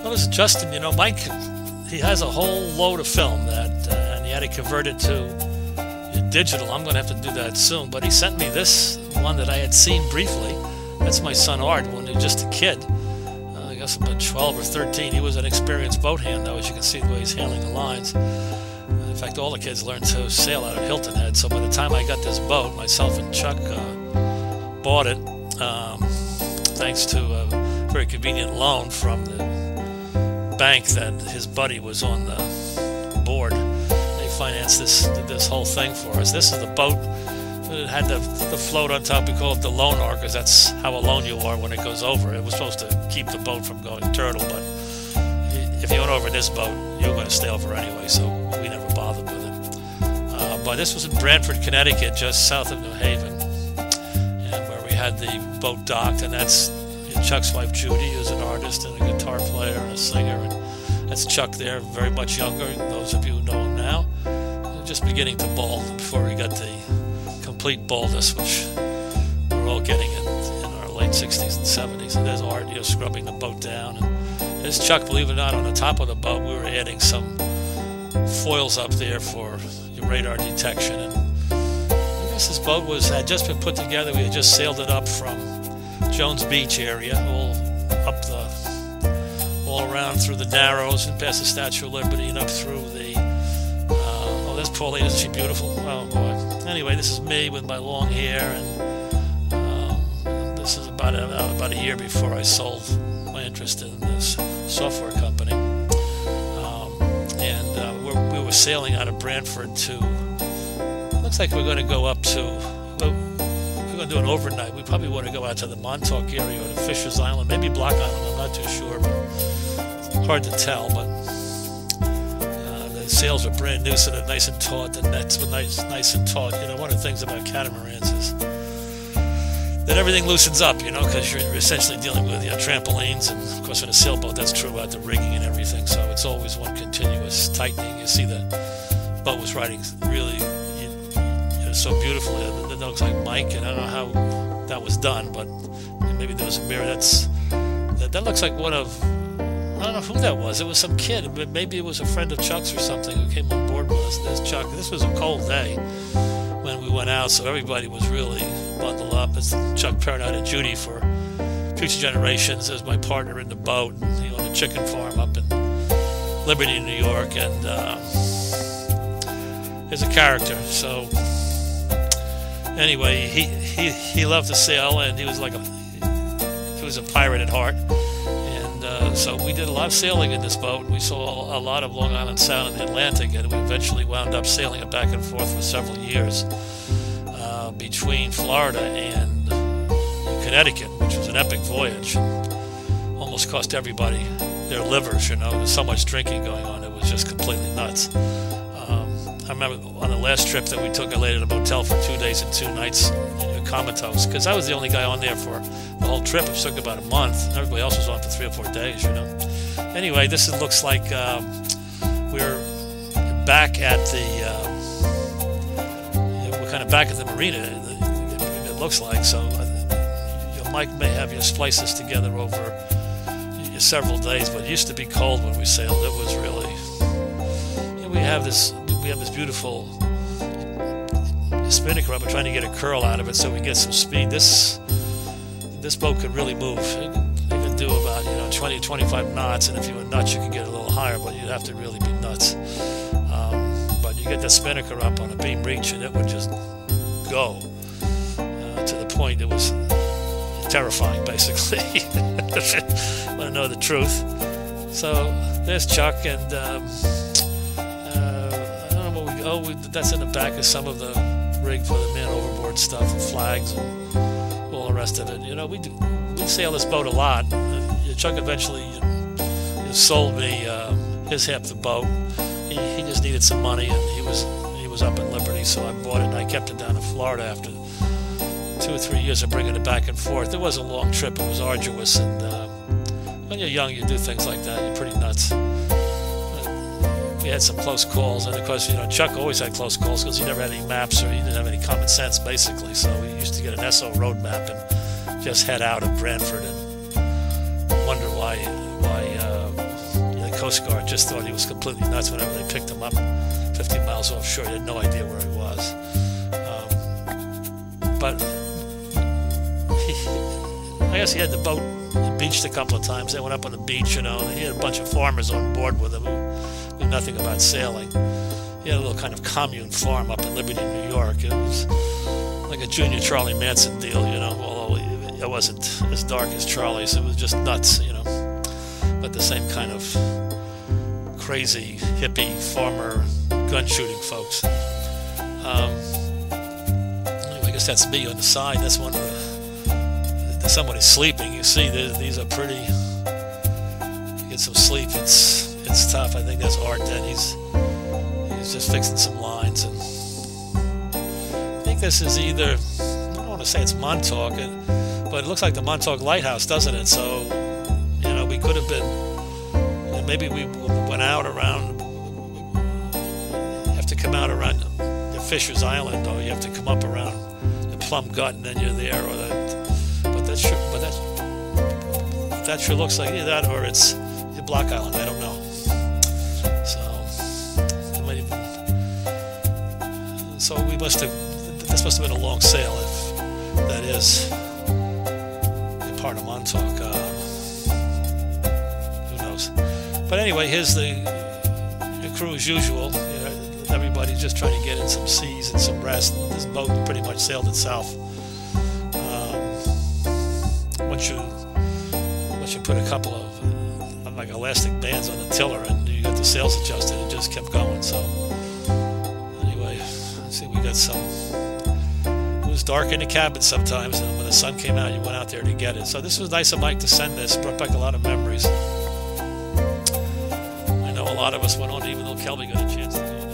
Well, this is Justin. You know, Mike, he has a whole load of film and he had to convert it to digital. I'm going to have to do that soon. But he sent me this one that I had seen briefly. That's my son Art when he was just a kid. I guess about 12 or 13. He was an experienced boat hand, though, as you can see the way he's handling the lines. In fact, all the kids learned to sail out of Hilton Head. So by the time I got this boat, myself and Chuck bought it, thanks to a very convenient loan from the bank that his buddy was on the board. They financed this whole thing for us. This is the boat. It had the float on top. We call it the loan arc because that's how alone you are when it goes over. It was supposed to keep the boat from going turtle, but if you went over this boat, you were going to stay over anyway, so we never bothered with it. But this was in Branford, Connecticut, just south of New Haven, and where we had the boat docked, and that's Chuck's wife Judy, who's an artist and a guitar player and a singer, and that's Chuck there, very much younger. Those of you who know him now, just beginning to bald before he got the complete baldness, which we're all getting in our late 60s and 70s. And there's Art, scrubbing the boat down, and there's Chuck, believe it or not, on the top of the boat. We were adding some foils up there for your radar detection, and I guess this boat had just been put together. We had just sailed it up from Jones Beach area, all around through the Narrows and past the Statue of Liberty and up through the there's Pauline. Isn't she beautiful? Oh boy. Anyway, this is me with my long hair, and this is about a year before I sold my interest in this software company, and we were sailing out of Branford to, looks like we're going to go up to, we're going to do an overnight. We probably want to go out to the Montauk area or to Fisher's Island, maybe Block Island, I'm not too sure, but it's hard to tell. But the sails were brand new, so they're nice and taut, the nets were nice and taut. One of the things about catamarans is that everything loosens up, because you're essentially dealing with trampolines, and of course on a sailboat that's true about the rigging and everything, so it's always one continuous tightening. You see the boat was riding really so beautifully. It looks like Mike, and I don't know how that was done, but maybe there was a mirror. That looks like one of, I don't know who that was. It was some kid, but maybe it was a friend of Chuck's or something who came on board with us. There's Chuck. This was a cold day when we went out, so everybody was really bundled up. It's Chuck Perrott and Judy for future generations. There's my partner in the boat. He owned a chicken farm up in Liberty, New York, and there's a character. So anyway, he loved to sail, and he was a pirate at heart. So we did a lot of sailing in this boat. We saw a lot of Long Island Sound in the Atlantic, and we eventually wound up sailing it back and forth for several years between Florida and Connecticut, which was an epic voyage. Almost cost everybody their livers, There was so much drinking going on. It was just completely nuts. I remember on the last trip that we took, I laid in a motel for 2 days and 2 nights, comatose, because I was the only guy on there for the whole trip. It took about a month. Everybody else was on for 3 or 4 days, Anyway, this looks like we're back at we're kind of back at the marina. It looks like so. Mike may have you splice this together over several days, but it used to be cold when we sailed. It was really. We have this beautiful spinnaker up. We're trying to get a curl out of it so we get some speed. This boat could really move. It can do about 20, 25 knots, and if you were nuts, you could get a little higher, but you'd have to really be nuts. But you get the spinnaker up on a beam reach, and it would just go to the point it was terrifying, basically. Want to know the truth? So there's Chuck, and that's in the back of some of the rig for the man overboard stuff, and flags and all the rest of it. We sail this boat a lot. Chuck eventually sold me his half the boat. He just needed some money, and he was up in Liberty, so I bought it, and I kept it down in Florida after 2 or 3 years of bringing it back and forth. It was a long trip. It was arduous, and when you're young, you do things like that. You're pretty nuts. We had some close calls, and of course, Chuck always had close calls because he never had any maps, or he didn't have any common sense, basically. So we used to get an SO road map and just head out of Branford and wonder why Coast Guard just thought he was completely nuts whenever they picked him up 50 miles offshore. He had no idea where he was. But I guess he had the boat beached a couple of times. They went up on the beach, you know, and he had a bunch of farmers on board with him who knew nothing about sailing. He had a little kind of commune farm up in Liberty, New York. It was like a junior Charlie Manson deal, you know, although it wasn't as dark as Charlie's. It was just nuts, you know, but the same kind of crazy hippie farmer gun shooting folks. Anyway, I guess that's me on the side. That's one of the, somebody's sleeping. You see, these are pretty. Get some sleep. It's tough. I think that's Art. Then he's just fixing some lines, and I think this is either. I don't want to say it's Montauk, but it looks like the Montauk Lighthouse, doesn't it? So, you know, we could have been. Maybe we went out around. You have to come out around the Fisher's Island, or you have to come up around the Plum Gut, and then you're there, or that. That sure looks like either that or it's the Block Island. I don't know. So it might even. So we must have. This must have been a long sail, if that is a part of Montauk. Who knows? But anyway, here's the crew as usual. You know, everybody's just trying to get in some seas and some rest. This boat pretty much sailed itself. Once you put a couple of like elastic bands on the tiller and you got the sails adjusted, it just kept going. So anyway, let's see, we got some. It was dark in the cabin sometimes, and when the sun came out, you went out there to get it. So this was nice of Mike to send this. Brought back a lot of memories. I know a lot of us went on, even though Kelby got a chance to go.